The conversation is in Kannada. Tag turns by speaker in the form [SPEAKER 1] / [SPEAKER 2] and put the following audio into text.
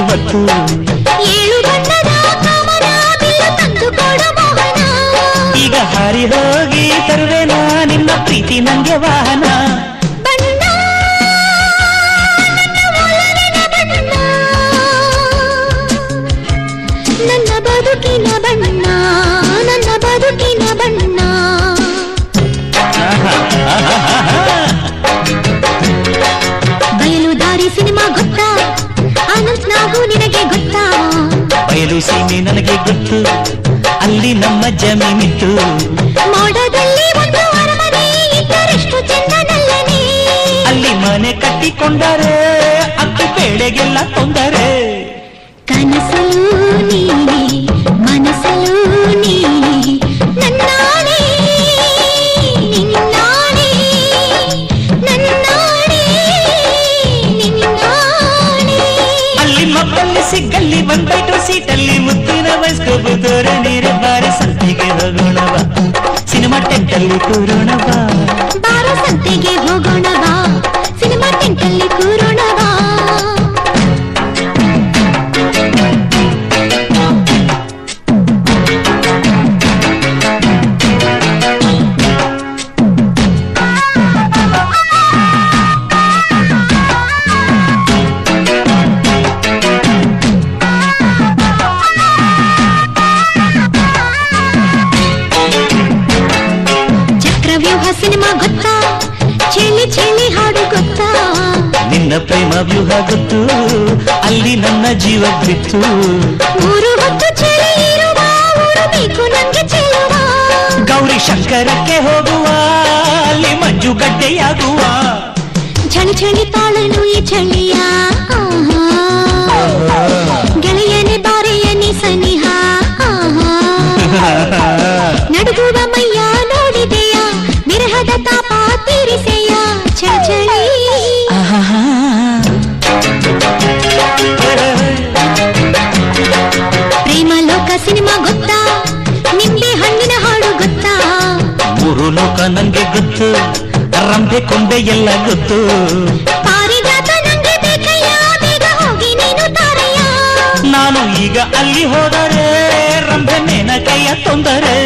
[SPEAKER 1] ಇವತ್ತು
[SPEAKER 2] ಏಳು ಬಣ್ಣದ ಕಾಮನ ಬಿಲ್ಲು ತಂದು ಕೊಡು ಮೋಹನ
[SPEAKER 1] ಈಗ ಹಾರಿ ಹೋಗಿ ತರುವೆನ ನಿನ್ನ ಪ್ರೀತಿ ನಂಗೆ ವಾಹನ
[SPEAKER 2] ಬಣ್ಣ ನನ್ನ ಒಲವಿನ ಬಣ್ಣ ನನ್ನ ಬದುಕಿನ ಬಣ್ಣ ನನ್ನ ಬದುಕಿನ ಬಣ್ಣ ಬಯಲು ದಾರಿ ಸಿನಿಮಾ ಗೊತ್ತಾ ಆನಂದ್ ನಾವು ನಿನಗೆ ಗೊತ್ತಾ
[SPEAKER 1] ಬಯಲು ಸೀಮೆ ನನಗೆ ಗೊತ್ತು ಅಲ್ಲಿ ನಮ್ಮ ಜಮೀನಿತ್ತು
[SPEAKER 2] ಮೋಡದಲ್ಲಿ ಒಂದು ಅರಮನೆ ಇದ್ದರೆಷ್ಟು ಚೆಂದನಲ್ಲನೆ
[SPEAKER 1] ಅಲ್ಲಿ ಮನೆ ಕಟ್ಟಿಕೊಂಡರೆ ಅಕ್ಕಿ ಬೇಳೆಗೆಲ್ಲ ತೊಂದರೆ
[SPEAKER 2] ಕನಸಲು ನೀನೆ ಮನಸಲು ನೀನೆ ನನ್ನಾಣೆ ನಿನ್ನಾಣೆ ನನ್ನಾಣೆ ನಿನ್ನಾಣೆ
[SPEAKER 1] ಅಲ್ಲಿ ಮಕ್ಕಳಲ್ಲಿ ಸಿಕ್ಕಲ್ಲಿ ಬಂದೈಟು ಸೀಟಲ್ಲಿ ಮುತ್ತಿನ ವಯಸ್ಕೋಬುದೋರ ನೀರು ಬಾರಿ ಸಂತೆಗೆ ಹೋಗೋಣವ ಸಿನಿಮಾ ಟೆಂಟಲ್ಲಿ ಕೂರೋಣವ
[SPEAKER 2] ಬಾರೋ ಸಂತೆಗೆ ಹೋಗೋಣ ಬಾ ಸಿನಿಮಾ ಟೆಂಟಲ್ಲಿ ಕೂರೋಣ ಬಾ ಚಕ್ರವ್ಯೂಹ ಸಿನಿಮಾ ಗೊತ್ತಾ ಚೆಲ್ಲಿ ಚೆಲ್ಲಿ ಹಾಡು ಗೊತ್ತಾ
[SPEAKER 1] ನಿನ್ನ ಪ್ರೇಮ ವ್ಯೂಹ ಗೊತ್ತು ಅಲ್ಲಿ ನನ್ನ ಜೀವ ಬಿತ್ತು
[SPEAKER 2] ಮೂರು ಹೊತ್ತು ಚಳಿ ಇರುವ ಊರು ಬೇಕು ನಂಗೆ ಚೆಲ್ಲುವ
[SPEAKER 1] ಗೌರಿ ಶಂಕರಕ್ಕೆ ಹೋಗುವ ಅಲ್ಲಿ ಮಂಜುಗಡ್ಡೆಯಾಗುವ
[SPEAKER 2] ಚಳಿ ಚಳಿ ತಾಳನು ಈ ಚಳಿಯ ಗೆಳೆಯನೆ ಬಾರೆಯನಿ ಸನಿಹ ನಡುಗುವ ಮೈಯ ನೋಡಿದೆಯ ವಿರಹದ ತಾಪ ತೀರಿಸೆಯ ಚಳಿ ಪ್ರೇಮ ಲೋಕ ಸಿನಿಮಾ ಗೊತ್ತಾ ನಿಂಬೆ ಹಣ್ಣಿನ ಹಾಡು ಗೊತ್ತಾ
[SPEAKER 1] ಮೂರು ಲೋಕ ನಂಗೆ ಗೊತ್ತು ರಂಬೆ ಕೊಂಬೆ ಎಲ್ಲ ಗೊತ್ತು
[SPEAKER 2] ಪಾರಿಜಾತ ನಂಗೆ ಬೇಕಯ್ಯ ಬೇಗ ಹೋಗಿ ನೀನು ತಾರಯ್ಯ
[SPEAKER 1] ನಾನು ಈಗ ಅಲ್ಲಿ ಹೋದರೆ ರಂಬೆ ಮೇನ ಕೈಯ ತೊಂದರೆ